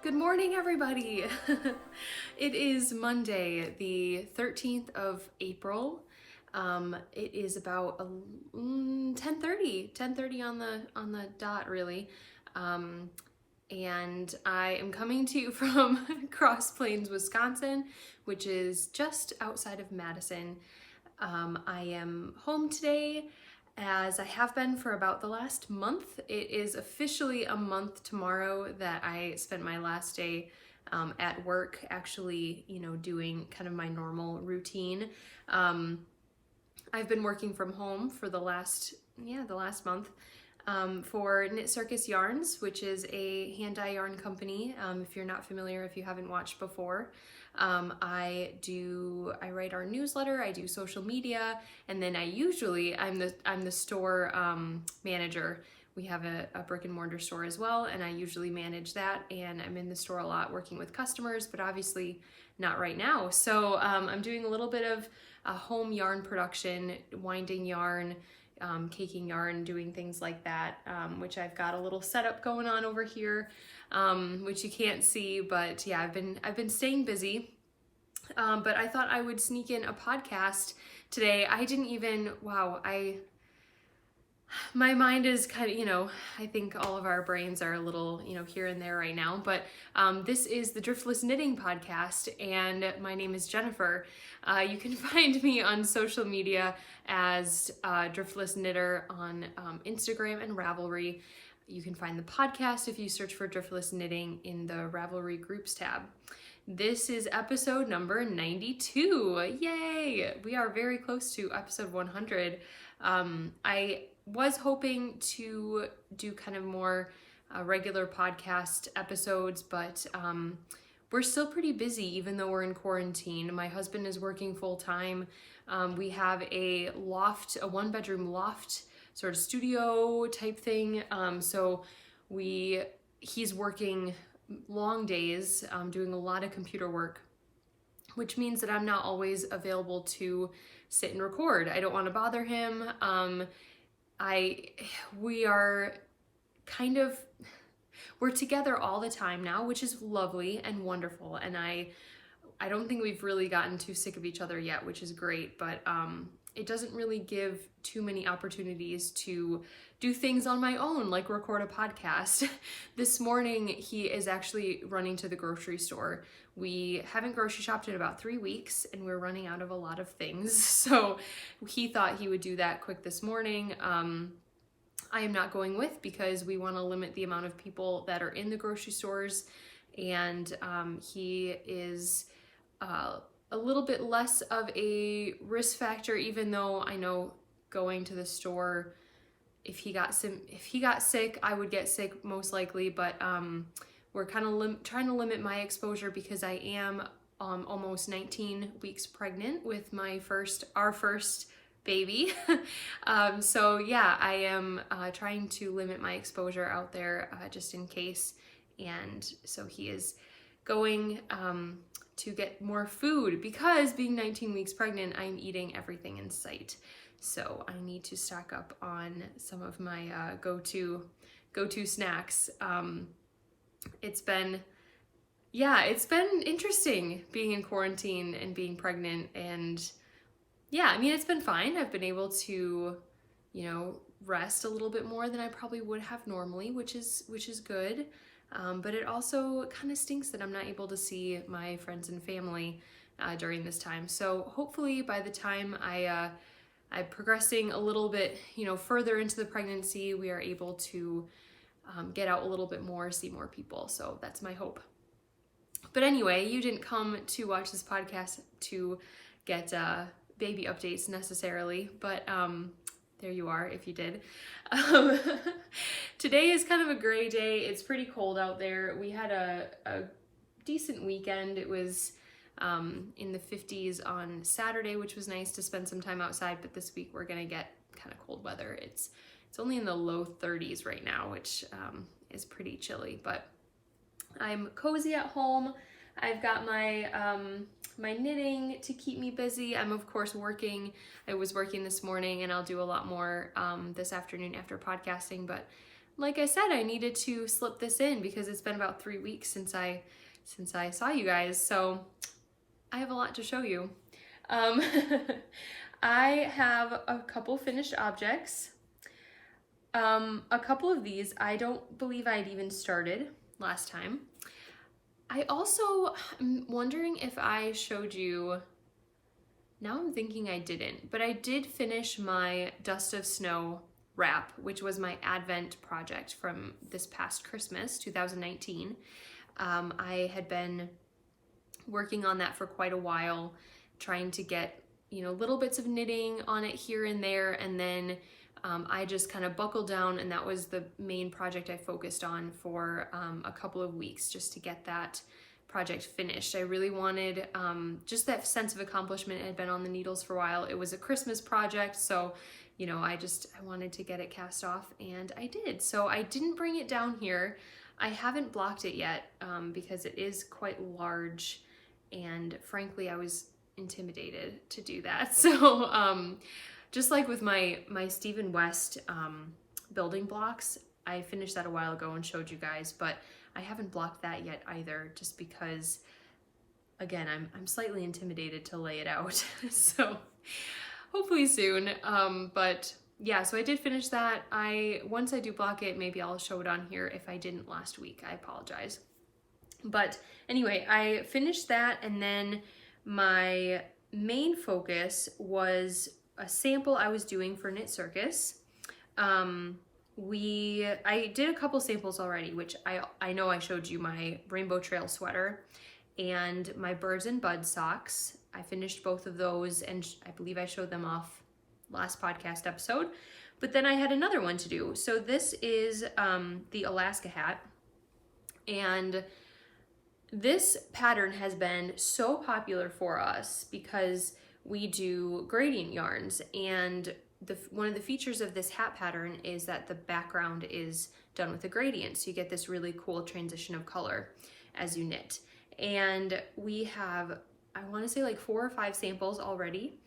Good morning, everybody. It is Monday, the 13th of April. It is about 10:30 on the dot, really. And I am coming to you from Cross Plains, Wisconsin, which is just outside of Madison. I am home today, as I have been for about the last month. It is officially a month tomorrow that I spent my last day at work, actually, doing kind of my normal routine. I've been working from home for the last month for Knit Circus Yarns, which is a hand-dye yarn company. If you're not familiar, if you haven't watched before, I write our newsletter, I do social media, and then I'm the store manager. We have a brick and mortar store as well, and I usually manage that, and I'm in the store a lot working with customers, but obviously not right now. So I'm doing a little bit of home yarn production, winding yarn, caking yarn, doing things like that, which I've got a little setup going on over here, which you can't see, but yeah, I've been staying busy. But I thought I would sneak in a podcast today. My mind is kind of, I think all of our brains are a little, here and there right now, but this is the Driftless Knitting Podcast, and my name is Jennifer. You can find me on social media as Driftless Knitter on Instagram and Ravelry. You can find the podcast if you search for Driftless Knitting in the Ravelry Groups tab. This is episode number 92. Yay! We are very close to episode 100. I was hoping to do kind of more regular podcast episodes, but we're still pretty busy even though we're in quarantine. My husband is working full time. We have a one-bedroom loft sort of studio type thing. So he's working long days, doing a lot of computer work, which means that I'm not always available to sit and record. I don't want to bother him. We're together all the time now, which is lovely and wonderful. And I don't think we've really gotten too sick of each other yet, which is great, but it doesn't really give too many opportunities to do things on my own, like record a podcast. This morning, he is actually running to the grocery store. We haven't grocery shopped in about 3 weeks, and we're running out of a lot of things. So he thought he would do that quick this morning. I am not going with, because we want to limit the amount of people that are in the grocery stores, and he is a little bit less of a risk factor, even though I know going to the store, if he got sick, I would get sick most likely, but we're kind of trying to limit my exposure, because I am almost 19 weeks pregnant with our first baby. So yeah, I am trying to limit my exposure out there just in case, and so he is going to get more food, because being 19 weeks pregnant, I'm eating everything in sight. So I need to stock up on some of my go-to snacks. It's been interesting being in quarantine and being pregnant, and yeah, I mean, it's been fine. I've been able to, rest a little bit more than I probably would have normally, which is good. But it also kind of stinks that I'm not able to see my friends and family during this time. So hopefully by the time I'm progressing a little bit, further into the pregnancy, we are able to get out a little bit more, see more people. So that's my hope. But anyway, you didn't come to watch this podcast to get baby updates necessarily, but there you are if you did. Today is kind of a gray day. It's pretty cold out there. We had a decent weekend. It was in the 50s on Saturday, which was nice to spend some time outside, but this week we're gonna get kind of cold weather. It's only in the low 30s right now, which is pretty chilly, but I'm cozy at home. I've got my my knitting to keep me busy. I'm of course working. I was working this morning, and I'll do a lot more this afternoon after podcasting, but like I said, I needed to slip this in because it's been about 3 weeks since I saw you guys, so I have a lot to show you. Um, I have a couple finished objects. A couple of these I don't believe I'd even started last time. I also am wondering if I showed you, now I'm thinking I didn't, but I did finish my Dust of Snow wrap, which was my Advent project from this past Christmas, 2019. I had been working on that for quite a while, trying to get, little bits of knitting on it here and there, and then I just kind of buckled down, and that was the main project I focused on for a couple of weeks, just to get that project finished. I really wanted just that sense of accomplishment. I had been on the needles for a while. It was a Christmas project, so I wanted to get it cast off, and I did. So I didn't bring it down here. I haven't blocked it yet because it is quite large, and frankly I was intimidated to do that. So just like with my Stephen West building blocks, I finished that a while ago and showed you guys, but I haven't blocked that yet either, just because, again, I'm slightly intimidated to lay it out. So hopefully soon. But yeah, so I did finish that. Once I do block it, maybe I'll show it on here. If I didn't last week, I apologize. But anyway, I finished that, and then my main focus was a sample I was doing for Knit Circus. I did a couple samples already, which I know I showed you my Rainbow Trail sweater and my Birds and Buds socks. I finished both of those, and I believe I showed them off last podcast episode. But then I had another one to do. So this is the Alaska hat, and this pattern has been so popular for us because we do gradient yarns, and one of the features of this hat pattern is that the background is done with a gradient, so you get this really cool transition of color as you knit. And we have, I want to say, like 4 or 5 samples already,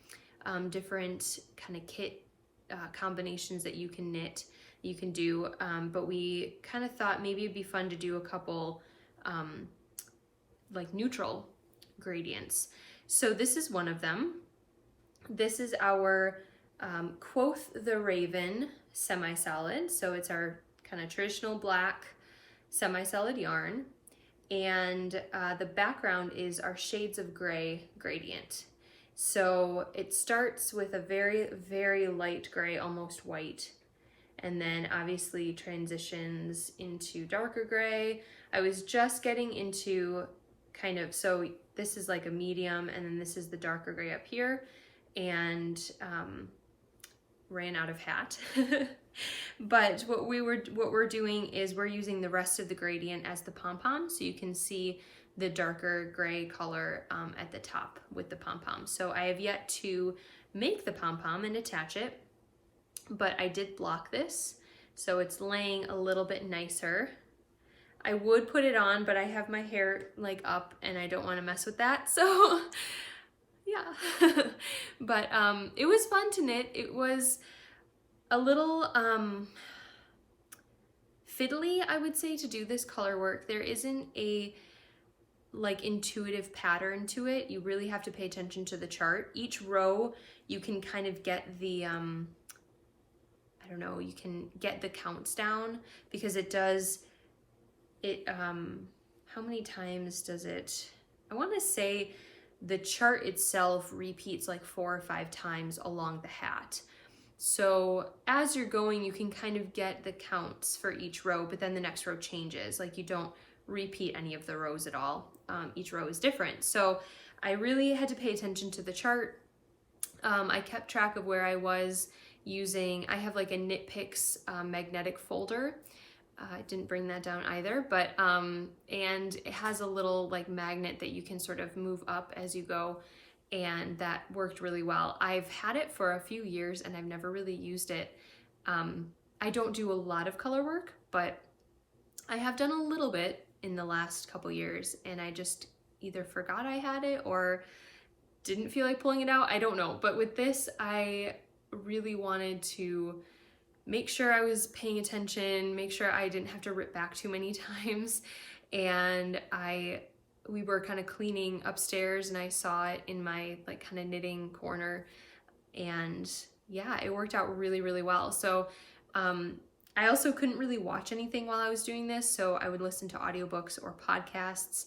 different kind of kit combinations that you can knit, you can do, but we kind of thought maybe it'd be fun to do a couple like neutral gradients. So this is one of them. This is our Quoth the Raven semi-solid. So it's our kind of traditional black semi-solid yarn. And the background is our Shades of Gray gradient. So it starts with a very, very light gray, almost white, and then obviously transitions into darker gray. I was just getting into so this is like a medium, and then this is the darker gray up here, and ran out of hat. But what we're doing is we're using the rest of the gradient as the pom-pom, so you can see the darker gray color at the top with the pom-pom. So I have yet to make the pom-pom and attach it, but I did block this, so it's laying a little bit nicer. I would put it on, but I have my hair like up and I don't want to mess with that, so yeah. But it was fun to knit. It was a little fiddly, I would say, to do this color work. There isn't a like intuitive pattern to it. You really have to pay attention to the chart. Each row you can kind of get the I don't know, you can get the counts down, because it does how many times does it, I want to say the chart itself repeats like 4 or 5 times along the hat. So as you're going, you can kind of get the counts for each row, but then the next row changes. Like, you don't repeat any of the rows at all. Each row is different. So I really had to pay attention to the chart. I kept track of where I was using, I have like a Knit Picks magnetic folder. I didn't bring that down either, but and it has a little like magnet that you can sort of move up as you go, and that worked really well. I've had it for a few years and I've never really used it. I don't do a lot of color work, but I have done a little bit in the last couple years, and I just either forgot I had it or didn't feel like pulling it out. I don't know, but with this, I really wanted to make sure I was paying attention, make sure I didn't have to rip back too many times. And we were kind of cleaning upstairs and I saw it in my like kind of knitting corner, and yeah, it worked out really, really well. So I also couldn't really watch anything while I was doing this, so I would listen to audiobooks or podcasts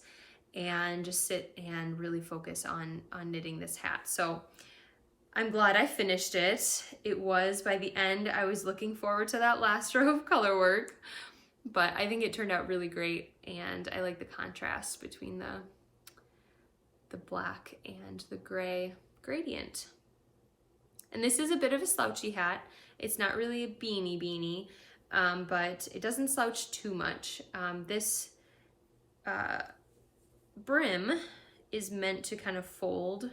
and just sit and really focus on knitting this hat. So I'm glad I finished it. It was, by the end, I was looking forward to that last row of color work, but I think it turned out really great, and I like the contrast between the black and the gray gradient. And this is a bit of a slouchy hat. It's not really a beanie, but it doesn't slouch too much. This brim is meant to kind of fold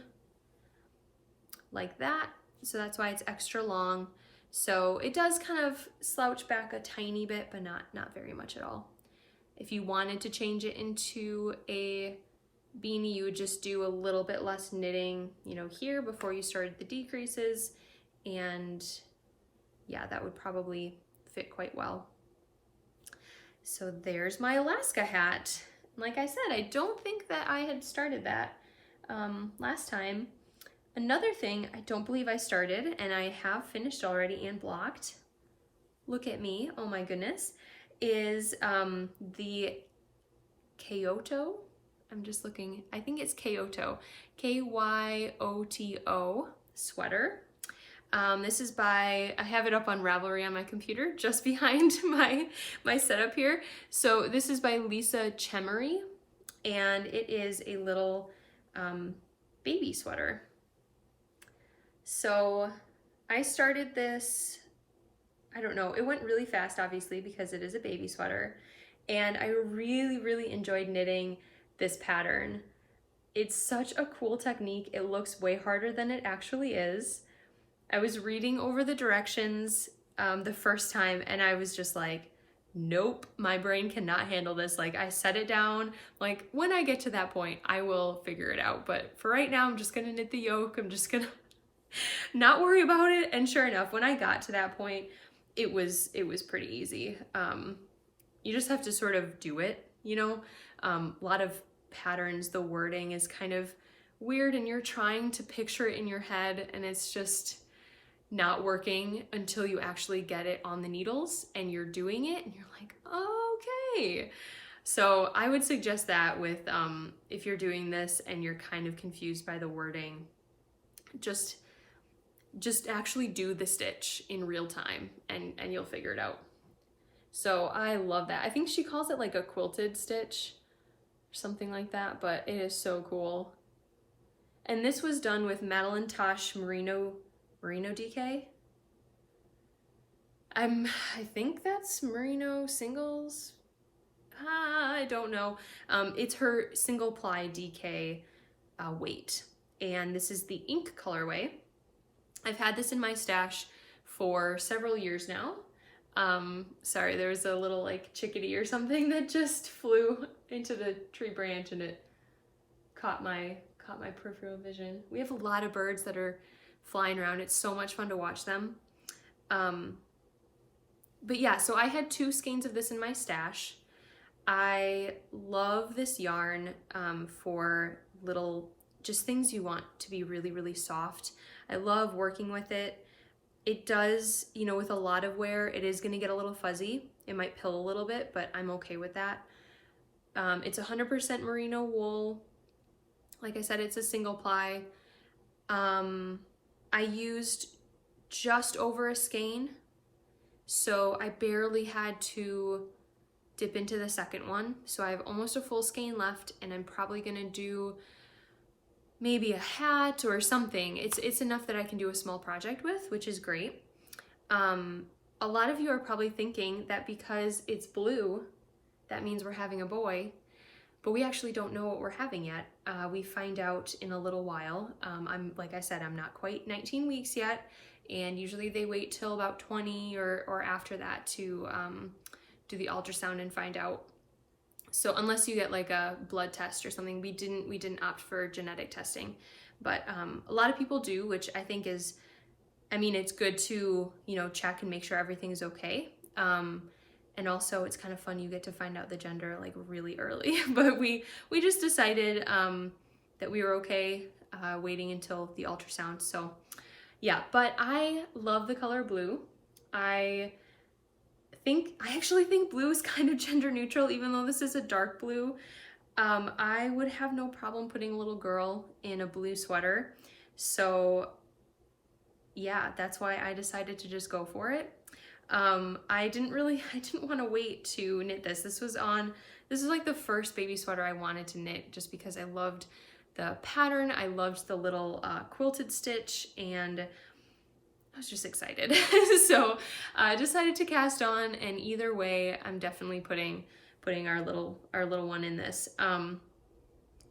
like that, so that's why it's extra long. So it does kind of slouch back a tiny bit, but not very much at all. If you wanted to change it into a beanie, you would just do a little bit less knitting, you know, here before you started the decreases, and yeah, that would probably fit quite well. So there's my Alaska hat. Like I said, I don't think that I had started that last time. Another thing I don't believe I started, and I have finished already and blocked, look at me, oh my goodness, is the Kyoto. I'm just looking, I think it's Kyoto, Kyoto sweater. This is by, I have it up on Ravelry on my computer, just behind my setup here. So this is by Lisa Chemery, and it is a little baby sweater. So I started this, I don't know, it went really fast, obviously, because it is a baby sweater, and I really, really enjoyed knitting this pattern. It's such a cool technique. It looks way harder than it actually is. I was reading over the directions the first time, and I was just like, nope, my brain cannot handle this. Like, I set it down, like, when I get to that point, I will figure it out. But for right now, I'm just gonna knit the yoke. I'm just gonna not worry about it. And sure enough, when I got to that point, it was pretty easy. You just have to sort of do it, you know? A lot of patterns, the wording is kind of weird, and you're trying to picture it in your head, and it's just not working until you actually get it on the needles and you're doing it and you're like, okay. So I would suggest that with if you're doing this and you're kind of confused by the wording, just actually do the stitch in real time and you'll figure it out. So I love that. I think she calls it like a quilted stitch or something like that, but it is so cool. And this was done with Madeline Tosh Merino DK. I think that's Merino singles. I don't know. It's her single ply DK weight, and this is the ink colorway. I've had this in my stash for several years now. Sorry, there was a little like chickadee or something that just flew into the tree branch, and it caught my peripheral vision. We have a lot of birds that are flying around. It's so much fun to watch them. But yeah, so I had 2 skeins of this in my stash. I love this yarn for little, just things you want to be really, really soft. I love working with it. It does, you know, with a lot of wear, it is gonna get a little fuzzy. It might pill a little bit, but I'm okay with that. It's 100% merino wool. Like I said, it's a single ply. I used just over a skein, so I barely had to dip into the second one. So I have almost a full skein left, and I'm probably gonna do maybe a hat or something. It's enough that I can do a small project with, which is great. A lot of you are probably thinking that because it's blue, that means we're having a boy, but we actually don't know what we're having yet. We find out in a little while. Like I said, I'm not quite 19 weeks yet, and usually they wait till about 20 or after that to do the ultrasound and find out. So unless you get like a blood test or something, we didn't opt for genetic testing, but a lot of people do, which I think is I mean, it's good to, you know, check and make sure everything's okay. And also it's kind of fun, you get to find out the gender like really early. But we just decided that we were okay waiting until the ultrasound. So yeah, but I love the color blue. I actually think blue is kind of gender neutral, even though this is a dark blue. I would have no problem putting a little girl in a blue sweater. So yeah, that's why I decided to just go for it. I didn't want to wait to knit this. This was like the first baby sweater I wanted to knit, just because I loved the pattern. I loved the little quilted stitch, and I was just excited. So I decided to cast on, and either way, I'm definitely putting our little one in this.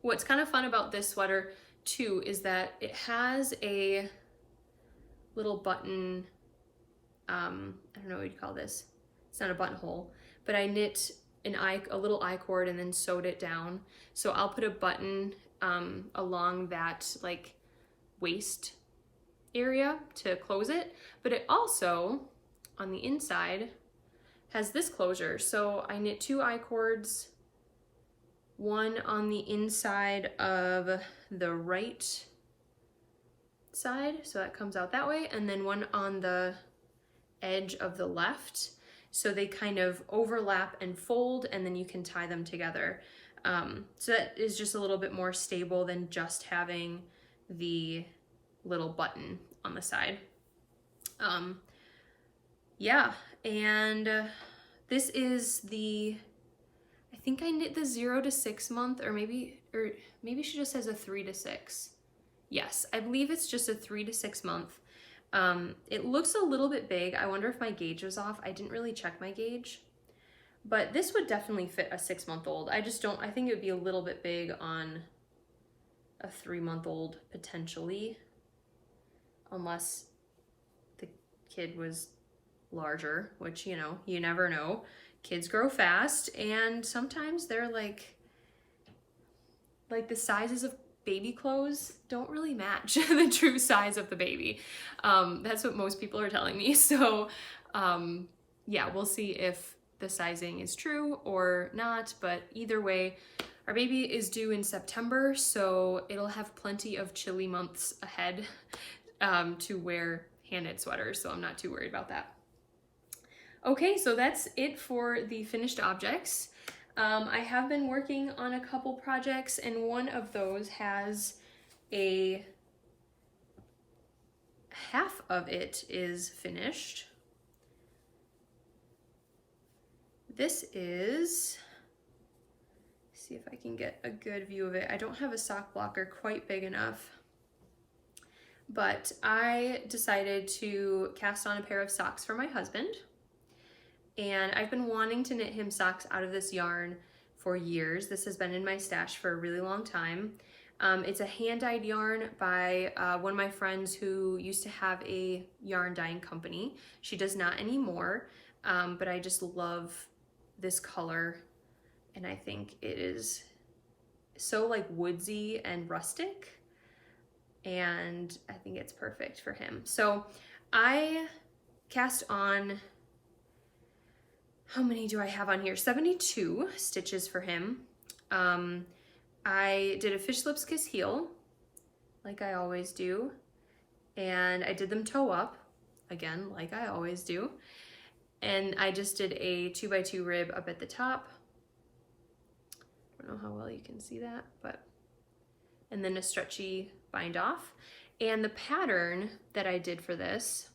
What's kind of fun about this sweater too is that it has a little button, I don't know what you'd call this. It's not a buttonhole, but I knit a little I-cord and then sewed it down. So I'll put a button along that like waist area to close it, but it also on the inside has this closure. So I knit 2 I-cords, one on the inside of the right side, so that comes out that way, and then one on the edge of the left, so they kind of overlap and fold, and then you can tie them together. So that is just a little bit more stable than just having the little button on the side. Yeah, and this is I think I knit the 0 to 6 month, or maybe she just says a 3 to 6. Yes, I believe it's just a 3 to 6 month. It looks a little bit big. I wonder if my gauge was off. I didn't really check my gauge, but this would definitely fit a 6-month-old. I think it would be a little bit big on a 3-month-old potentially, unless the kid was larger, which, you know, you never know. Kids grow fast, and sometimes they're like the sizes of baby clothes don't really match the true size of the baby. That's what most people are telling me. So yeah, we'll see if the sizing is true or not, but either way, our baby is due in September, so it'll have plenty of chilly months ahead to wear hand-knit sweaters, so I'm not too worried about that. Okay, so that's it for the finished objects. I have been working on a couple projects, and one of those has half of it is finished. This is, see if I can get a good view of it. I don't have a sock blocker quite big enough, but I decided to cast on a pair of socks for my husband. And I've been wanting to knit him socks out of this yarn for years. This has been in my stash for a really long time. It's a hand-dyed yarn by one of my friends who used to have a yarn dyeing company. She does not anymore, but I just love this color, and I think it is so like woodsy and rustic, and I think it's perfect for him. So I cast on, how many do I have on here? 72 stitches for him. I did a fish lips kiss heel, like I always do, and I did them toe up, again, like I always do, and I just did a 2x2 rib up at the top. I don't know how well you can see that, but, and then a stretchy bind off. And the pattern that I did for this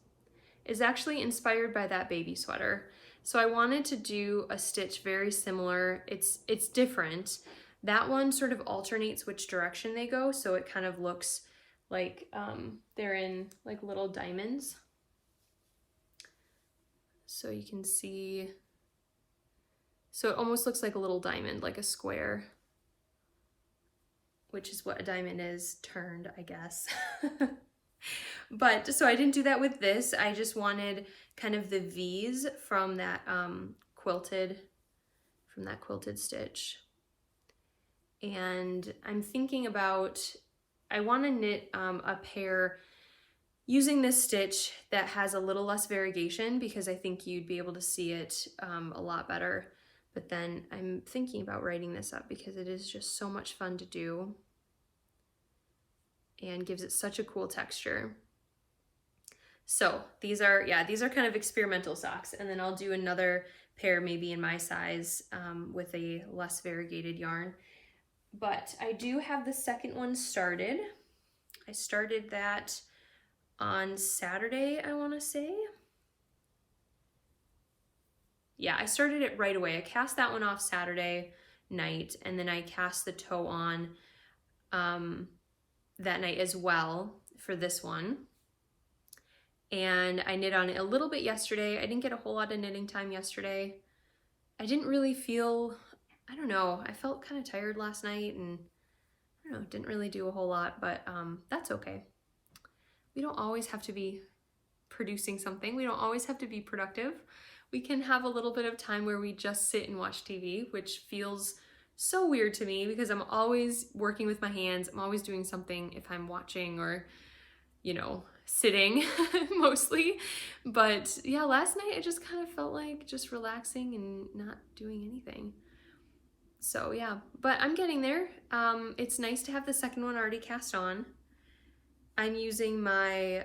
is actually inspired by that baby sweater. So I wanted to do a stitch very similar. It's different. That one sort of alternates which direction they go, so it kind of looks like they're in like little diamonds. So you can see, so it almost looks like a little diamond, like a square, which is what a diamond is turned, I guess. But so I didn't do that with this. I just wanted kind of the V's from that quilted stitch. And I'm thinking about, I want to knit a pair using this stitch that has a little less variegation because I think you'd be able to see it a lot better. But then I'm thinking about writing this up because it is just so much fun to do and gives it such a cool texture. So these are kind of experimental socks, and then I'll do another pair maybe in my size with a less variegated yarn. But I do have the second one started. I started that on Saturday, I want to say. Yeah, I started it right away. I cast that one off Saturday night, and then I cast the toe on that night as well for this one. And I knit on it a little bit yesterday. I didn't get a whole lot of knitting time yesterday. I didn't really feel, I don't know, I felt kind of tired last night, and I don't know, didn't really do a whole lot, but that's okay. We don't always have to be producing something. We don't always have to be productive. We can have a little bit of time where we just sit and watch TV, which feels so weird to me because I'm always working with my hands. I'm always doing something if I'm watching or, you know, sitting mostly. But yeah, last night I just kind of felt like just relaxing and not doing anything. So yeah, but I'm getting there. It's nice to have the second one already cast on. I'm using my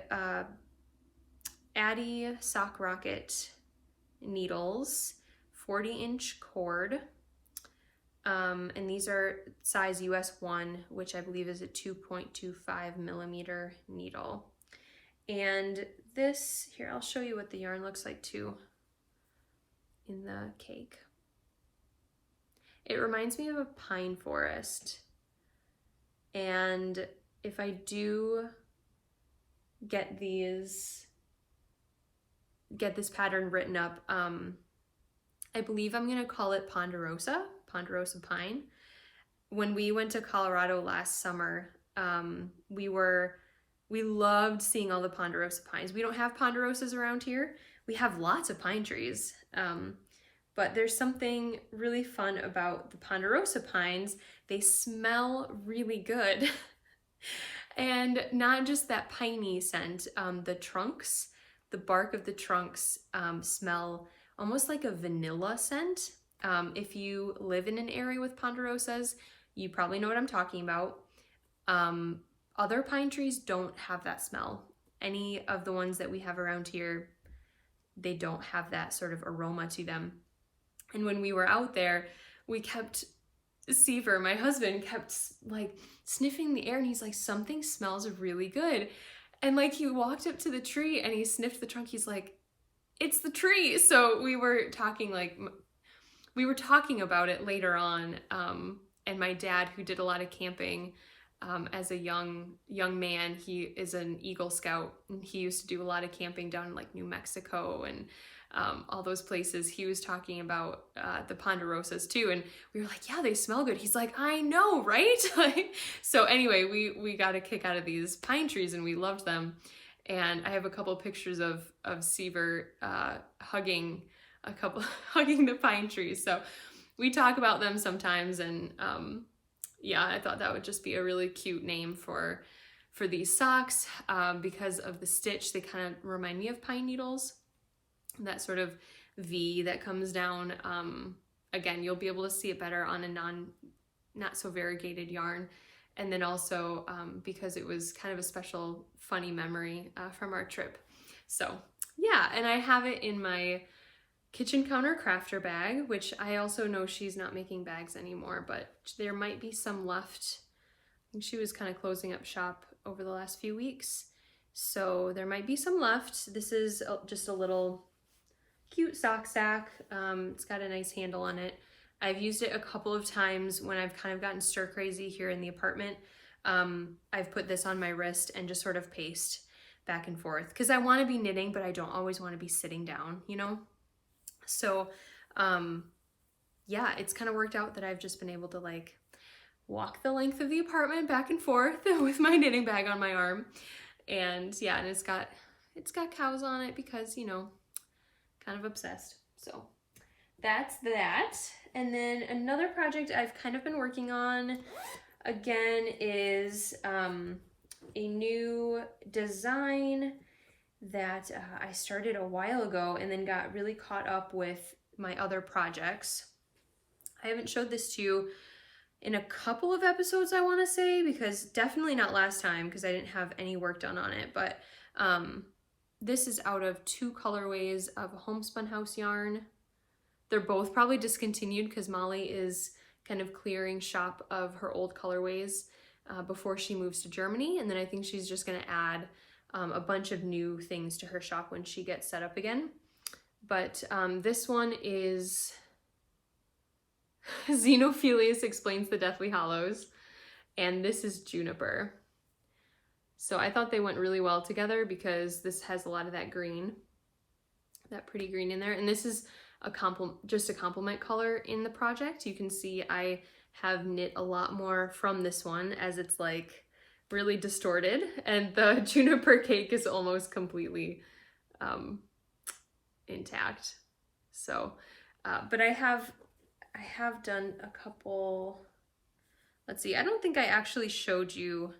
Addy Sock Rocket needles, 40-inch cord, and these are size US 1, which I believe is a 2.25 millimeter needle. And this, here, I'll show you what the yarn looks like too in the cake. It reminds me of a pine forest, and if I do get this pattern written up, I believe I'm gonna call it Ponderosa pine. When we went to Colorado last summer, we loved seeing all the Ponderosa pines. We don't have Ponderosas around here. We have lots of pine trees, but there's something really fun about the Ponderosa pines. They smell really good. And not just that piney scent, the trunks, the bark of the trunks smell almost like a vanilla scent. If you live in an area with ponderosas, you probably know what I'm talking about. Other pine trees don't have that smell. Any of the ones that we have around here, they don't have that sort of aroma to them. And when we were out there, Seaver, my husband, kept like sniffing the air, and he's like, something smells really good. And like he walked up to the tree and he sniffed the trunk. He's like, it's the tree. So we were talking about it later on. And my dad, who did a lot of camping as a young man, he is an Eagle Scout, and he used to do a lot of camping down in like New Mexico and all those places. He was talking about the ponderosas too, and we were like, yeah, they smell good. He's like, I know, right? So anyway, we got a kick out of these pine trees, and we loved them. And I have a couple pictures of Seaver hugging the pine trees. So we talk about them sometimes, and yeah, I thought that would just be a really cute name for these socks because of the stitch. They kind of remind me of pine needles. That sort of V that comes down. Again, you'll be able to see it better on a not so variegated yarn. And then also because it was kind of a special funny memory from our trip. So yeah, and I have it in my kitchen counter crafter bag, which I also know she's not making bags anymore, but there might be some left. I think she was kind of closing up shop over the last few weeks, so there might be some left. This is just a little cute sock sack. It's got a nice handle on it. I've used it a couple of times when I've kind of gotten stir crazy here in the apartment. I've put this on my wrist and just sort of paced back and forth because I want to be knitting, but I don't always want to be sitting down, you know? So yeah, it's kind of worked out that I've just been able to like walk the length of the apartment back and forth with my knitting bag on my arm. And yeah, and it's got cows on it because, you know, kind of obsessed. So that's that. And then another project I've kind of been working on again is a new design that I started a while ago and then got really caught up with my other projects. I haven't showed this to you in a couple of episodes, I want to say, because definitely not last time because I didn't have any work done on it, but this is out of 2 colorways of Homespun House yarn. They're both probably discontinued because Molly is kind of clearing shop of her old colorways before she moves to Germany, and then I think she's just going to add a bunch of new things to her shop when she gets set up again. But this one is Xenophilius Explains the Deathly Hollows, and this is Juniper. So I thought they went really well together because this has a lot of that green, that pretty green in there, and this is just a complement color in the project. You can see I have knit a lot more from this one as it's like really distorted, and the Juniper cake is almost completely intact. So, but I have done a couple, let's see, I don't think I actually showed you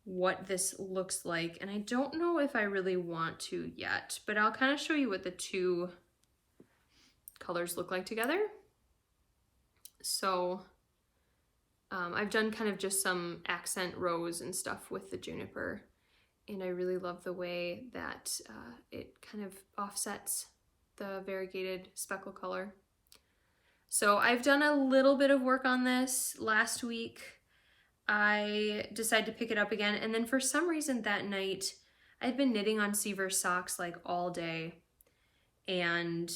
what this looks like, and I don't know if I really want to yet, but I'll kind of show you what the 2 colors look like together. So I've done kind of just some accent rows and stuff with the Juniper, and I really love the way that it kind of offsets the variegated speckle color. So I've done a little bit of work on this. Last week I decided to pick it up again, and then for some reason that night I'd been knitting on Seaver's socks like all day, and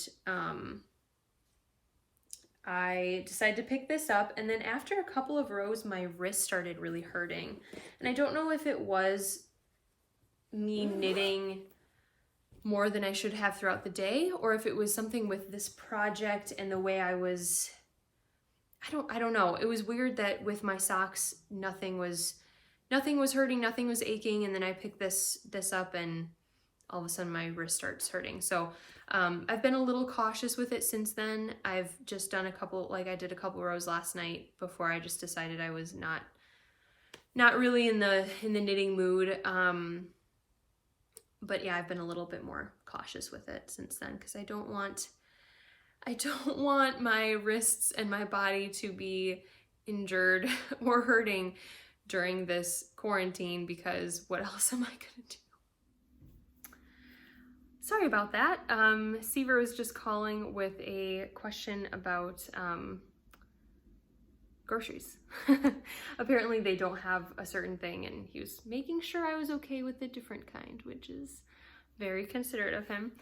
I decided to pick this up, and then after a couple of rows my wrist started really hurting, and I don't know if it was me knitting more than I should have throughout the day, or if it was something with this project and the way I was, I don't know. It was weird that with my socks nothing was hurting, nothing was aching, and then I picked this up and all of a sudden my wrist starts hurting. So I've been a little cautious with it since then. I've just done I did a couple rows last night before I just decided I was not really in the knitting mood. But yeah, I've been a little bit more cautious with it since then because I don't want my wrists and my body to be injured or hurting during this quarantine, because what else am I gonna do? Sorry about that. Seaver was just calling with a question about groceries. Apparently they don't have a certain thing, and he was making sure I was okay with a different kind, which is very considerate of him.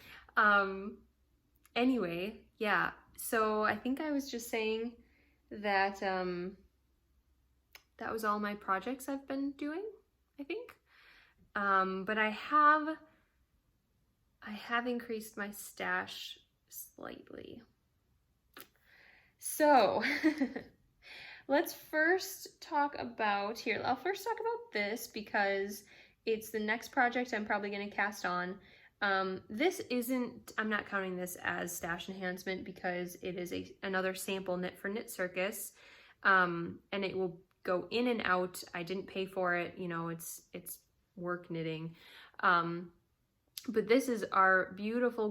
Anyway, yeah, so I think I was just saying that that was all my projects I've been doing, I think. But I have increased my stash slightly. So let's first talk about, I'll first talk about this because it's the next project I'm probably going to cast on. This isn't, I'm not counting this as stash enhancement because it is another sample knit for Knit Circus, and it will go in and out. I didn't pay for it, you know, it's work knitting. But this is our beautiful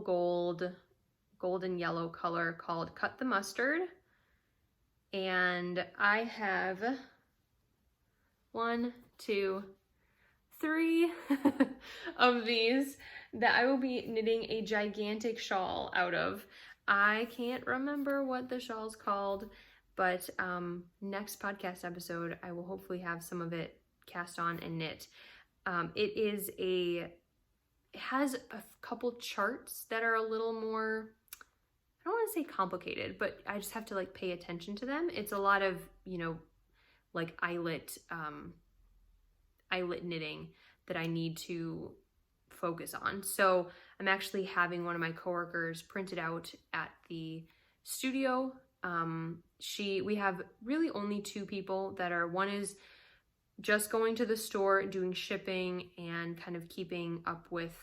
golden yellow color called Cut the Mustard. And I have 1, 2, 3 of these that I will be knitting a gigantic shawl out of. I can't remember what the shawl's called, but next podcast episode, I will hopefully have some of it cast on and knit. It has a couple charts that are a little more, I don't want to say complicated, but I just have to like pay attention to them. It's a lot of, you know, like eyelet knitting that I need to focus on. So I'm actually having one of my coworkers print it out at the studio. We have really only 2 people that are, one is just going to the store, doing shipping and kind of keeping up with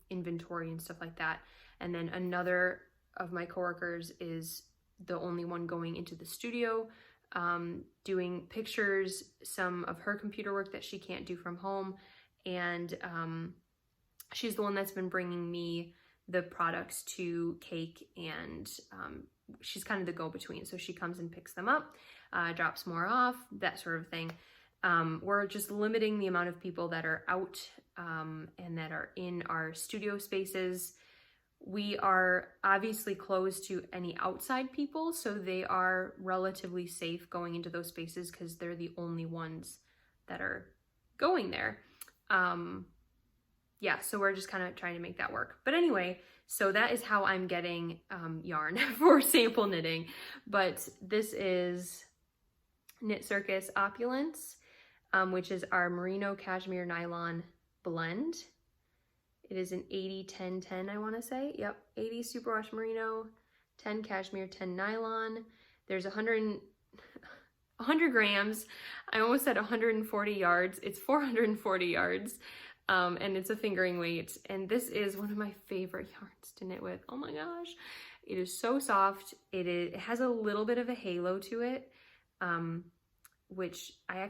inventory and stuff like that. And then another of my coworkers is the only one going into the studio doing pictures, some of her computer work that she can't do from home. And she's the one that's been bringing me the products to Cake, and she's kind of the go-between. So she comes and picks them up, drops more off, that sort of thing. We're just limiting the amount of people that are out and that are in our studio spaces. We are obviously closed to any outside people, so they are relatively safe going into those spaces because they're the only ones that are going there. Yeah, so we're just kind of trying to make that work. But anyway, so that is how I'm getting yarn for sample knitting. But this is Knit Circus Opulence, which is our merino cashmere nylon blend. It is an 80-10-10, I want to say. Yep, 80 superwash merino, 10 cashmere, 10 nylon. There's 100 grams. I almost said 140 yards. It's 440 yards, and it's a fingering weight. And this is one of my favorite yarns to knit with. Oh my gosh. It is so soft. It has a little bit of a halo to it, which I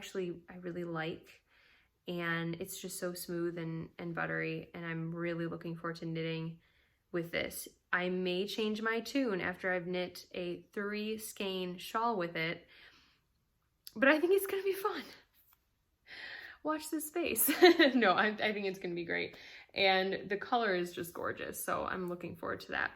really like. And it's just so smooth and buttery, and I'm really looking forward to knitting with this. I may change my tune after I've knit a 3 skein shawl with it, but I think it's gonna be fun. Watch this space. No, I think it's gonna be great. And the color is just gorgeous, so I'm looking forward to that.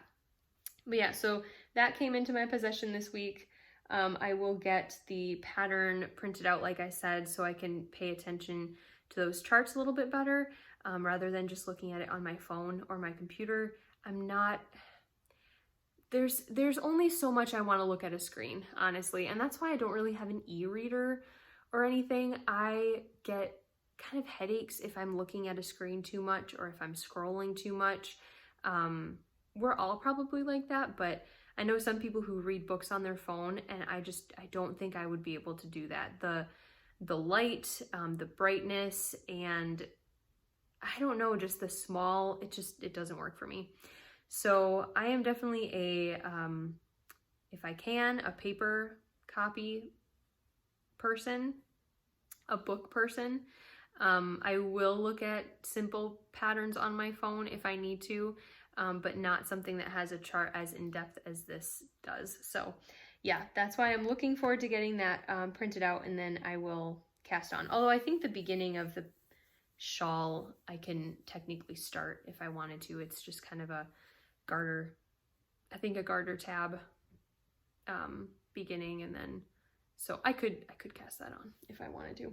But yeah, so that came into my possession this week. I will get the pattern printed out, like I said, so I can pay attention to those charts a little bit better, rather than just looking at it on my phone or my computer. There's only so much I want to look at a screen, honestly, and that's why I don't really have an e-reader or anything. I get kind of headaches if I'm looking at a screen too much or if I'm scrolling too much. We're all probably like that, but I know some people who read books on their phone, and I don't think I would be able to do that. The light, the brightness, and I don't know, just the small, it doesn't work for me. So I am definitely if I can, a paper copy person, a book person. I will look at simple patterns on my phone if I need to, but not something that has a chart as in-depth as this does. So yeah, that's why I'm looking forward to getting that printed out, and then I will cast on. Although I think the beginning of the shawl I can technically start if I wanted to. It's just kind of a garter, I think a garter tab beginning, and then so I could cast that on if I wanted to.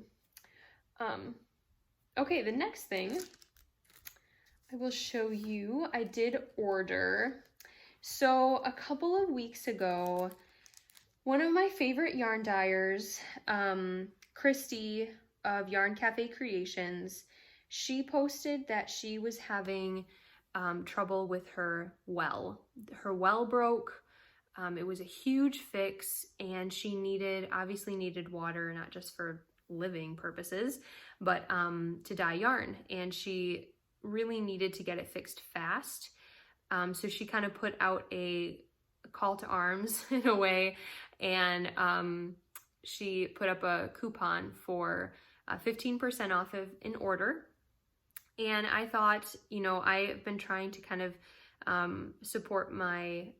Okay, the next thing I will show you, I did order. So a couple of weeks ago, one of my favorite yarn dyers, Christy of Yarn Cafe Creations, she posted that she was having trouble with her well. Her well broke. It was a huge fix, and she obviously needed water, not just for living purposes, but to dye yarn. And she really needed to get it fixed fast. So she kind of put out a call to arms in a way, and she put up a coupon for 15% off of an order. And I thought, you know, I've been trying to kind of support my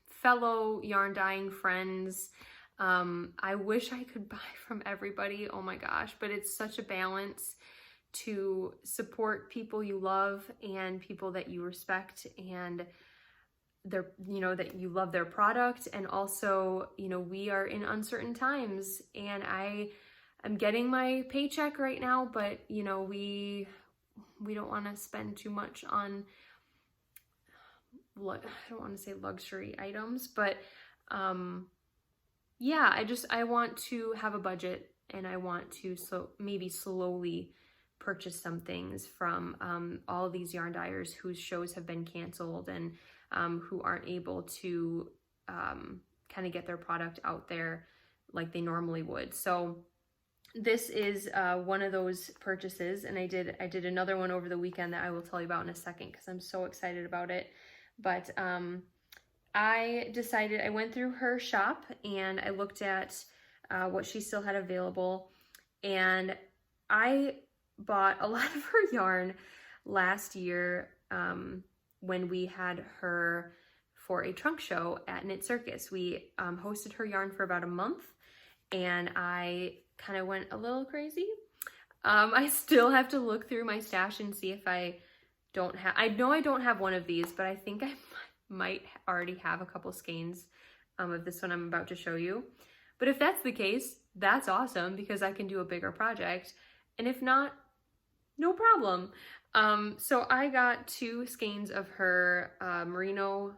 fellow yarn dyeing friends. I wish I could buy from everybody, oh my gosh, but it's such a balance to support people you love and people that you respect, and that you love their product. And also, we are in uncertain times, and I'm getting my paycheck right now, but we don't want to spend too much on, I don't want to say luxury items, but yeah, I want to have a budget, and I want to maybe slowly purchase some things from all of these yarn dyers whose shows have been canceled, and who aren't able to kind of get their product out there like they normally would. So this is one of those purchases, and I did another one over the weekend that I will tell you about in a second because I'm so excited about it. But I decided, I went through her shop and I looked at what she still had available, and I bought a lot of her yarn last year when we had her for a trunk show at Knit Circus. We hosted her yarn for about a month, and I kind of went a little crazy. I still have to look through my stash and see if I don't have, I know I don't have one of these, but I think I might already have a couple skeins of this one I'm about to show you. But if that's the case, that's awesome because I can do a bigger project. And if not, no problem. So I got 2 skeins of her merino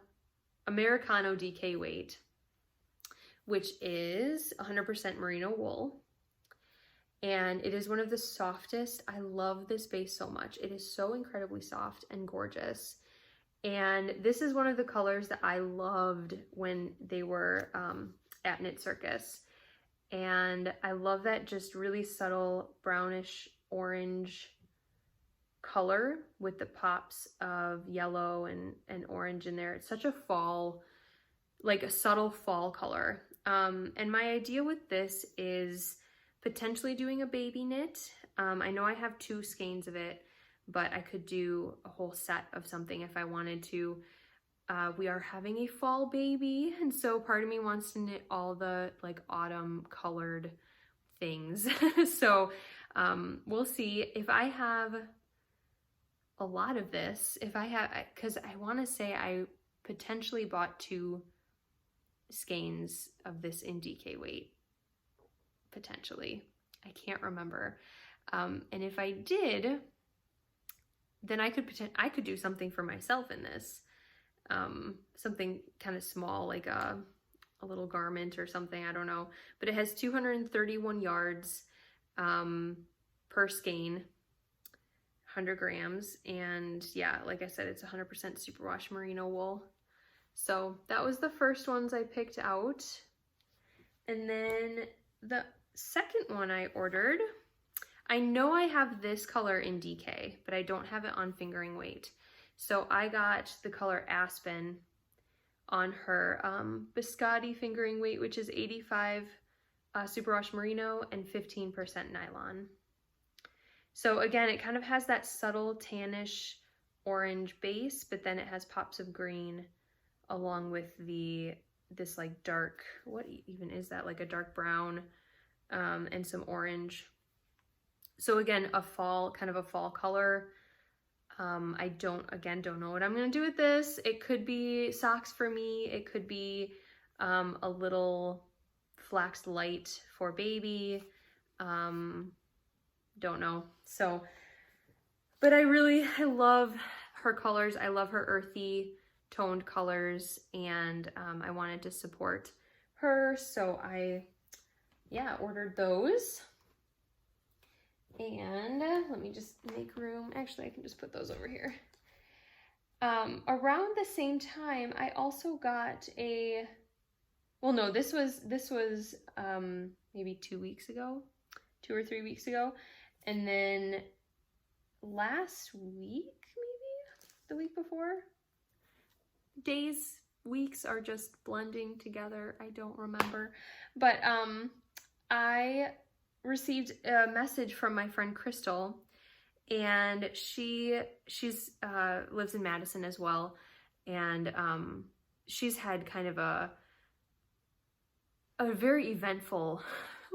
Americano DK weight, which is 100% merino wool. And it is one of the softest. I love this base so much. It is so incredibly soft and gorgeous. And this is one of the colors that I loved when they were at Knit Circus. And I love that just really subtle brownish orange color with the pops of yellow and orange in there. It's such a fall, like a subtle fall color. And my idea with this is potentially doing a baby knit. I know I have 2 skeins of it, but I could do a whole set of something if I wanted to. We are having a fall baby, and so part of me wants to knit all the like autumn colored things. So we'll see if I have a lot of this. If I have, because I want to say I potentially bought 2 skeins of this in DK weight. Potentially. I can't remember. And if I did, then I could do something for myself in this. Something kind of small, like a little garment or something, I don't know. But it has 231 yards per skein, 100 grams. And yeah, like I said, it's 100% superwash merino wool. So that was the first ones I picked out. And then the second one I ordered, I know I have this color in DK, but I don't have it on fingering weight. So I got the color Aspen on her biscotti fingering weight, which is 85 superwash merino and 15% nylon. So again, it kind of has that subtle tannish orange base, but then it has pops of green along with this like dark, what even is that? Like a dark brown and some orange. So again, kind of a fall color. I don't know what I'm gonna do with this. It could be socks for me. It could be a little flax light for baby. Don't know. So, but I love her colors. I love her earthy toned colors, and I wanted to support her. So I, ordered those. And let me just make room. Actually, I can just put those over here. Around the same time, I also got this was maybe 2 weeks ago, 2 or 3 weeks ago. And then last week, maybe the week before, weeks are just blending together. I don't remember, but I received a message from my friend Crystal, and she lives in Madison as well, and she's had kind of a very eventful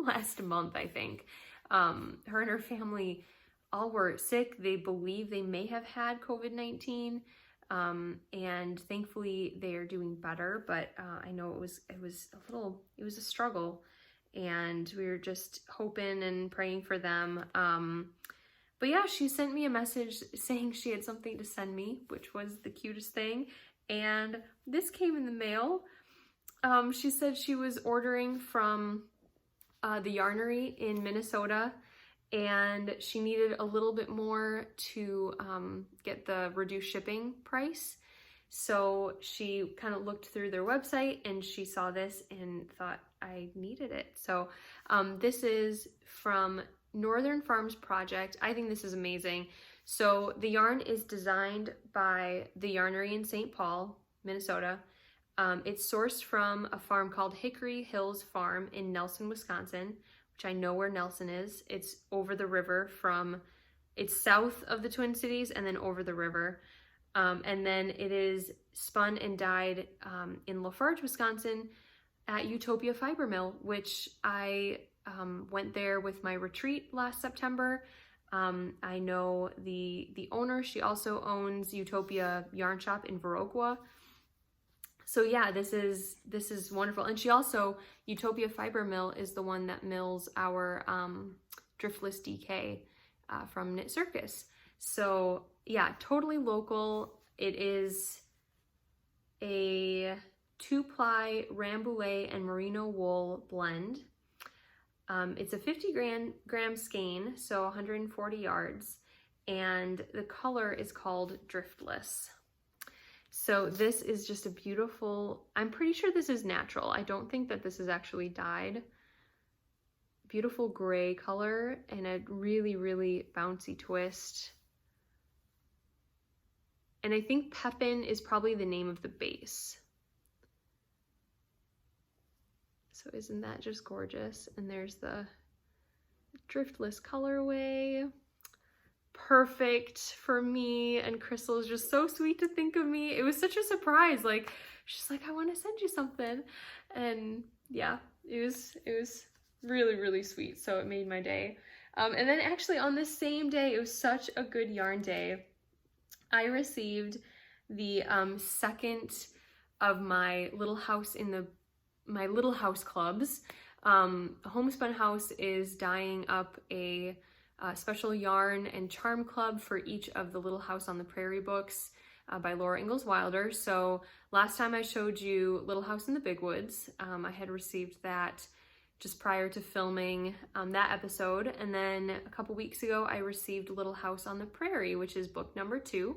last month, I think. Her and her family all were sick. They believe they may have had COVID-19, and thankfully they are doing better, but I know it was a struggle, and we were just hoping and praying for them. But yeah, she sent me a message saying she had something to send me, which was the cutest thing. And this came in the mail. She said she was ordering from the yarnery in Minnesota, and she needed a little bit more to get the reduced shipping price. So she kind of looked through their website and she saw this and thought I needed it. So this is from Northern Farms Project. I think this is amazing. So the yarn is designed by the yarnery in St. Paul, Minnesota. It's sourced from a farm called Hickory Hills Farm in Nelson, Wisconsin, which I know where Nelson is. It's over the river it's south of the Twin Cities and then over the river. And then it is spun and dyed in Lafarge, Wisconsin at Utopia Fiber Mill, which I went there with my retreat last September. I know the owner. She also owns Utopia Yarn Shop in Viroqua. So yeah, this is wonderful. And she also, Utopia Fiber Mill is the one that mills our Driftless DK from Knit Circus. So yeah, totally local. It is a 2-ply Rambouillet and merino wool blend. It's a 50 gram skein, so 140 yards, and the color is called Driftless. So this is just a beautiful, I'm pretty sure this is natural. I don't think that this is actually dyed. Beautiful gray color and a really, really bouncy twist. And I think Pepin is probably the name of the base. So isn't that just gorgeous? And there's the Driftless colorway. Perfect for me. And Crystal is just so sweet to think of me. It was such a surprise. Like, she's like, I want to send you something. And yeah, it was really, really sweet. So it made my day. And then actually on this same day, it was such a good yarn day. I received the second of my Little House clubs. Homespun House is dyeing up a special yarn and charm club for each of the Little House on the Prairie books by Laura Ingalls Wilder. So last time I showed you Little House in the Big Woods. I had received that just prior to filming that episode. And then a couple weeks ago, I received Little House on the Prairie, which is book number 2.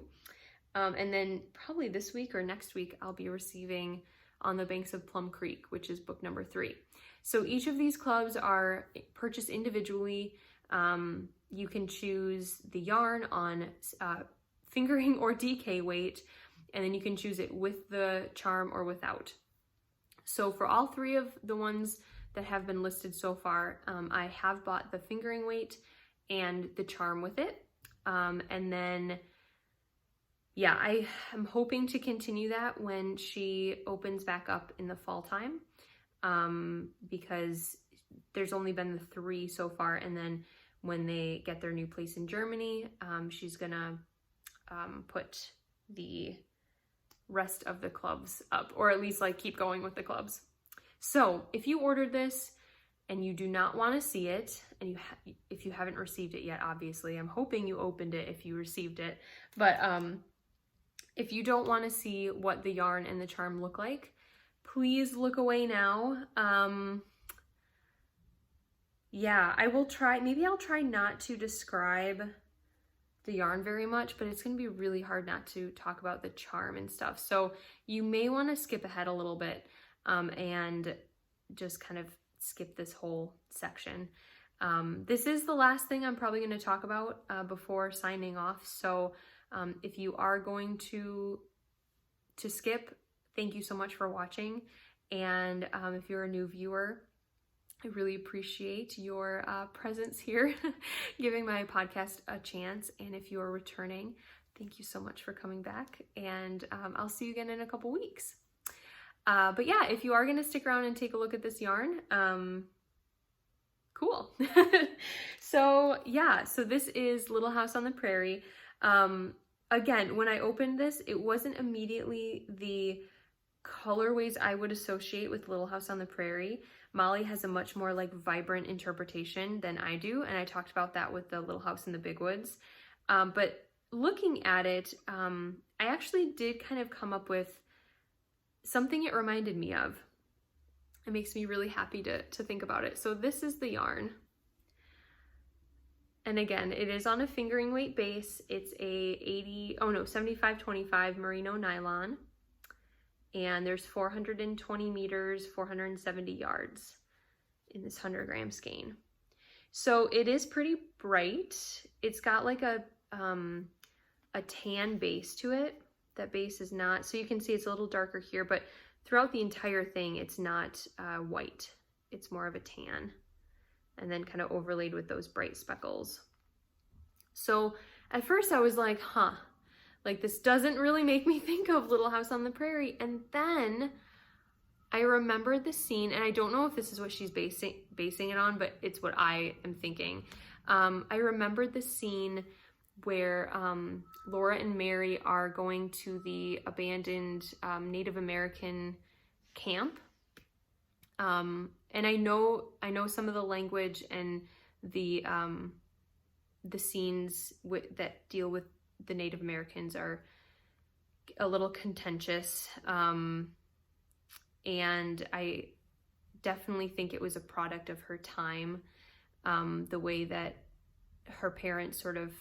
And then probably this week or next week, I'll be receiving On the Banks of Plum Creek, which is book number 3. So each of these clubs are purchased individually. You can choose the yarn on fingering or DK weight, and then you can choose it with the charm or without. So for all 3 of the ones that have been listed so far, I have bought the fingering weight and the charm with it. And then, yeah, I am hoping to continue that when she opens back up in the fall time, because there's only been the 3 so far. And then when they get their new place in Germany, she's gonna put the rest of the clubs up, or at least like keep going with the clubs. So if you ordered this and you do not want to see it, and if you haven't received it yet, obviously, I'm hoping you opened it if you received it. But if you don't want to see what the yarn and the charm look like, please look away now. Yeah, I will try, maybe I'll try not to describe the yarn very much, but it's going to be really hard not to talk about the charm and stuff. So you may want to skip ahead a little bit and just kind of skip this whole section. This is the last thing I'm probably going to talk about before signing off. So if you are going to skip, thank you so much for watching. And if you're a new viewer, I really appreciate your presence here, giving my podcast a chance. And if you are returning, thank you so much for coming back. And I'll see you again in a couple weeks. But yeah, if you are going to stick around and take a look at this yarn, cool. So yeah, so this is Little House on the Prairie. Again, when I opened this, it wasn't immediately the colorways I would associate with Little House on the Prairie. Molly has a much more like vibrant interpretation than I do, and I talked about that with the Little House in the Big Woods. But looking at it, I actually did kind of come up with something it reminded me of. It makes me really happy to think about it. So this is the yarn. And again, it is on a fingering weight base. It's a 75/25 merino nylon. And there's 420 meters, 470 yards in this 100 gram skein. So it is pretty bright. It's got like a tan base to it. That base is not, so you can see it's a little darker here, but throughout the entire thing, it's not white. It's more of a tan, and then kind of overlaid with those bright speckles. So at first I was like, huh, like this doesn't really make me think of Little House on the Prairie. And then I remembered the scene, and I don't know if this is what she's basing it on, but it's what I am thinking. I remembered the scene where Laura and Mary are going to the abandoned Native American camp. And I know some of the language and the scenes that deal with the Native Americans are a little contentious. And I definitely think it was a product of her time, the way that her parents sort of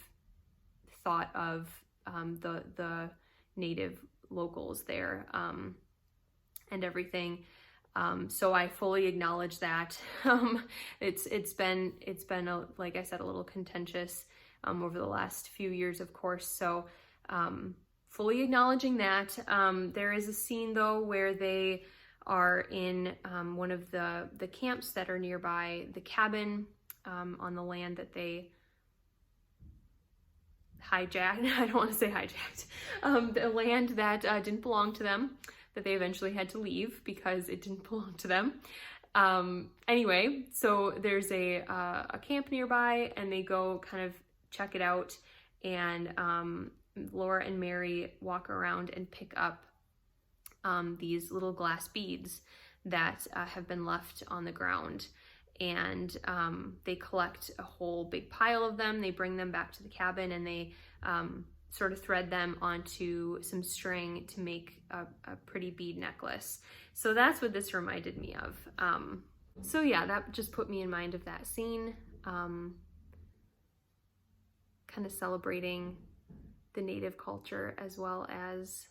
thought of the native locals there, and everything. So I fully acknowledge that. It's been like I said, a little contentious over the last few years, of course. So fully acknowledging that. There is a scene though where they are in one of the camps that are nearby the cabin, on the land that they hijacked. I don't want to say hijacked. The land that didn't belong to them, that they eventually had to leave because it didn't belong to them. Anyway, so there's a camp nearby, and they go kind of check it out, and Laura and Mary walk around and pick up these little glass beads that have been left on the ground, and they collect a whole big pile of them. They bring them back to the cabin, and they sort of thread them onto some string to make a pretty bead necklace. So that's what this reminded me of. So yeah, that just put me in mind of that scene, kind of celebrating the Native culture as well as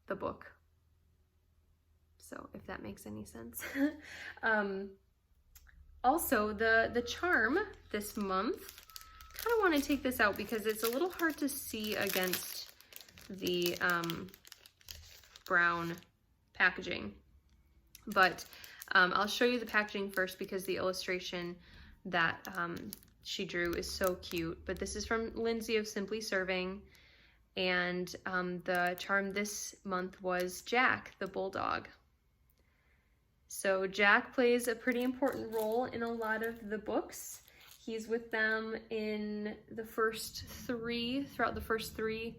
the book. So if that makes any sense. Also, the charm this month, kind of want to take this out because it's a little hard to see against the brown packaging. But I'll show you the packaging first because the illustration that she drew is so cute. But this is from Lindsay of Simply Serving. And the charm this month was Jack, the bulldog. So Jack plays a pretty important role in a lot of the books. He's with them in the first three, throughout the first three.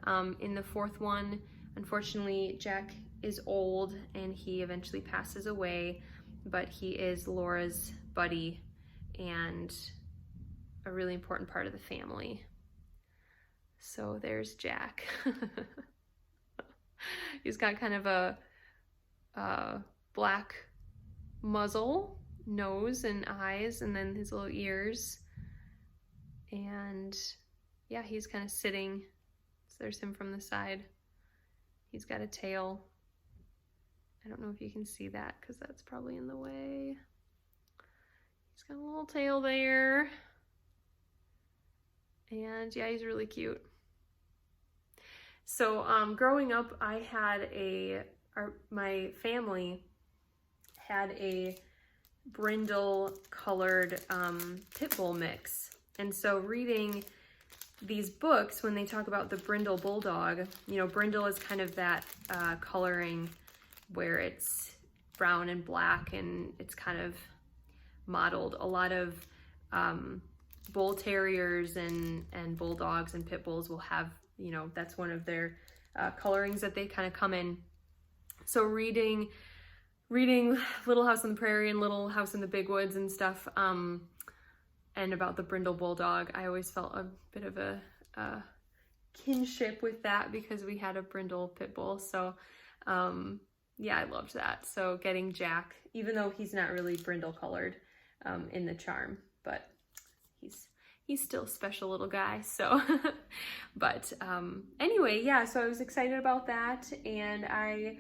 In the fourth one, unfortunately, Jack is old and he eventually passes away, but he is Laura's buddy and a really important part of the family. So there's Jack. He's got kind of a black muzzle, nose and eyes, and then his little ears. And yeah, he's kind of sitting. So there's him from the side. He's got a tail. I don't know if you can see that because that's probably in the way. He's got a little tail there. And yeah, he's really cute. So growing up, I had my family had a brindle colored pit bull mix. And so reading these books, when they talk about the brindle bulldog, you know, brindle is kind of that coloring where it's brown and black and it's kind of mottled. A lot of bull terriers and bulldogs and pit bulls will have, you know, that's one of their colorings that they kind of come in. So reading Little House on the Prairie and Little House in the Big Woods and stuff, and about the brindle bulldog, I always felt a bit of a kinship with that because we had a brindle pit bull. So yeah, I loved that. So getting Jack, even though he's not really brindle colored in the charm, but he's still a special little guy. So but anyway, yeah, so I was excited about that, and I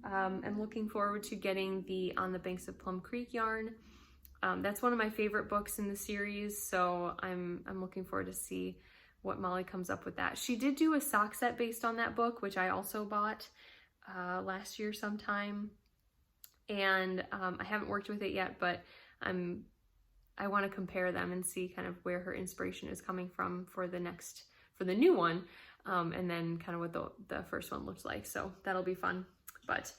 am looking forward to getting the On the Banks of Plum Creek yarn. That's one of my favorite books in the series, so I'm looking forward to see what Molly comes up with that. She did do a sock set based on that book, which I also bought, last year sometime. And I haven't worked with it yet, but I want to compare them and see kind of where her inspiration is coming from for the new one, and then kind of what the first one looked like. So that'll be fun. But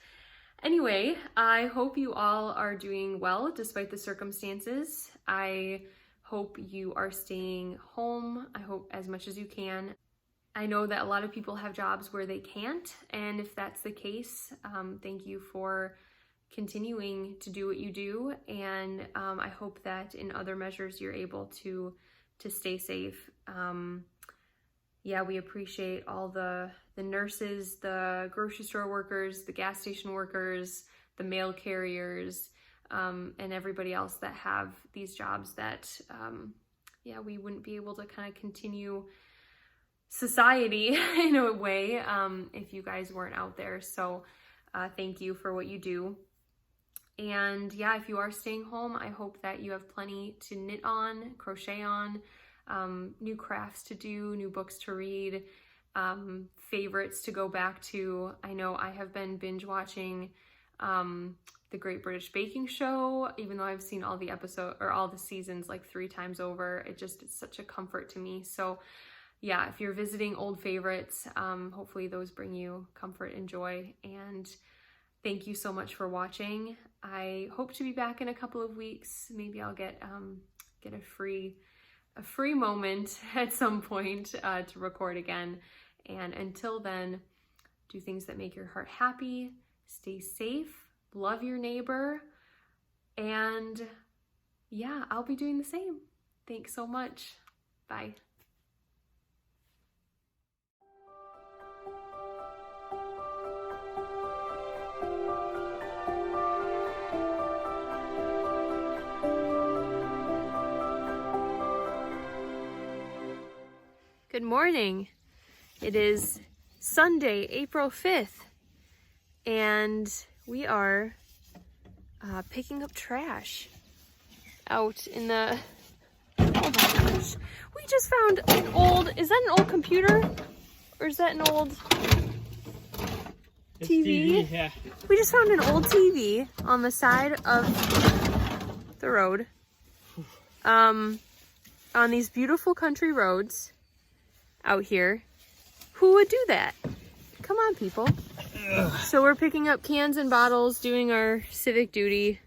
anyway, I hope you all are doing well despite the circumstances. I hope you are staying home. I hope as much as you can. I know that a lot of people have jobs where they can't, and if that's the case, thank you for continuing to do what you do, and I hope that in other measures you're able to stay safe. Yeah, we appreciate all the nurses, the grocery store workers, the gas station workers, the mail carriers, and everybody else that have these jobs that, yeah, we wouldn't be able to kind of continue society in a way if you guys weren't out there. So thank you for what you do. And yeah, if you are staying home, I hope that you have plenty to knit on, crochet on, new crafts to do, new books to read, favorites to go back to. I know I have been binge watching the Great British Baking Show, even though I've seen all the episodes or all the seasons like 3 times over. It's such a comfort to me. So yeah, if you're visiting old favorites, hopefully those bring you comfort and joy. And thank you so much for watching. I hope to be back in a couple of weeks. Maybe I'll get a free moment at some point to record again. And until then, do things that make your heart happy, stay safe, love your neighbor, and yeah, I'll be doing the same. Thanks so much. Bye. Good morning. It is Sunday, April 5th, and we are picking up trash out in the, oh my gosh, we just found an old, is that an old computer? Or is that an old TV? Yeah. We just found an old TV on the side of the road, on these beautiful country roads out here. Who would do that? Come on, people. So we're picking up cans and bottles, doing our civic duty,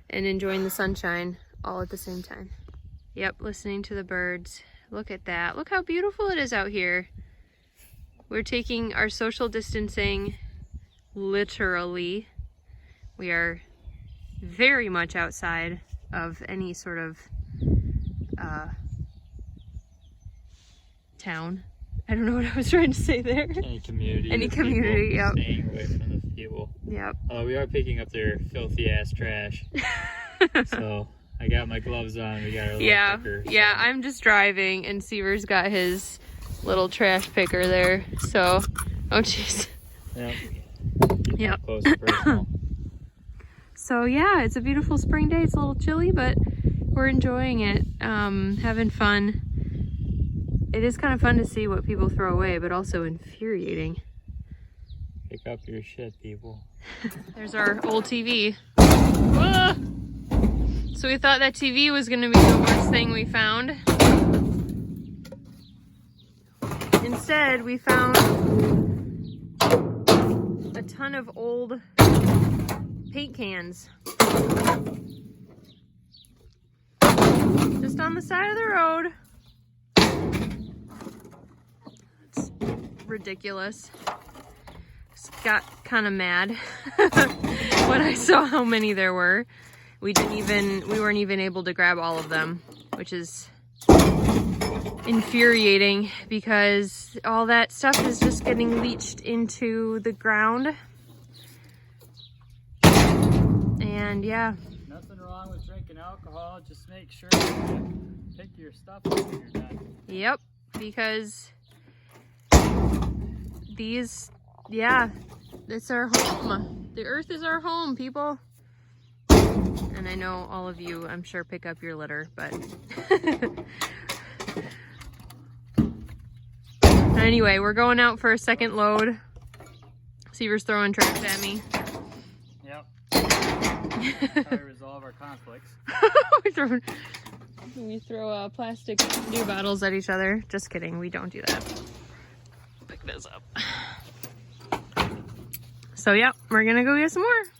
and enjoying the sunshine all at the same time. Yep, listening to the birds. Look at that. Look how beautiful it is out here. We're taking our social distancing literally. We are very much outside of any sort of town. I don't know what I was trying to say there. Any community. Any community, yep. Staying away from the people. Yep. We are picking up their filthy ass trash. So I got my gloves on. We got our little picker. Yeah, I'm just driving, and Seaver's got his little trash picker there. So, oh jeez. Yep. Yep. Close and personal. So yeah, it's a beautiful spring day. It's a little chilly, but we're enjoying it, having fun. It is kind of fun to see what people throw away, but also infuriating. Pick up your shit, people. There's our old TV. Ah! So we thought that TV was going to be the worst thing we found. Instead, we found a ton of old paint cans. Just on the side of the road. It's ridiculous. Just got kind of mad when I saw how many there were. We weren't even able to grab all of them, which is infuriating because all that stuff is just getting leached into the ground. And yeah. Nothing wrong with drinking alcohol, just make sure you pick your stuff up when you're done. Yep, because these, yeah, it's our home. The earth is our home, people. And I know all of you, I'm sure, pick up your litter, but anyway, we're going out for a second load. Seaver's throwing trash at me. Yep. That's how we resolve our conflicts. we throw plastic beer bottles at each other. Just kidding, we don't do that. Pick this up. So yeah, we're gonna go get some more.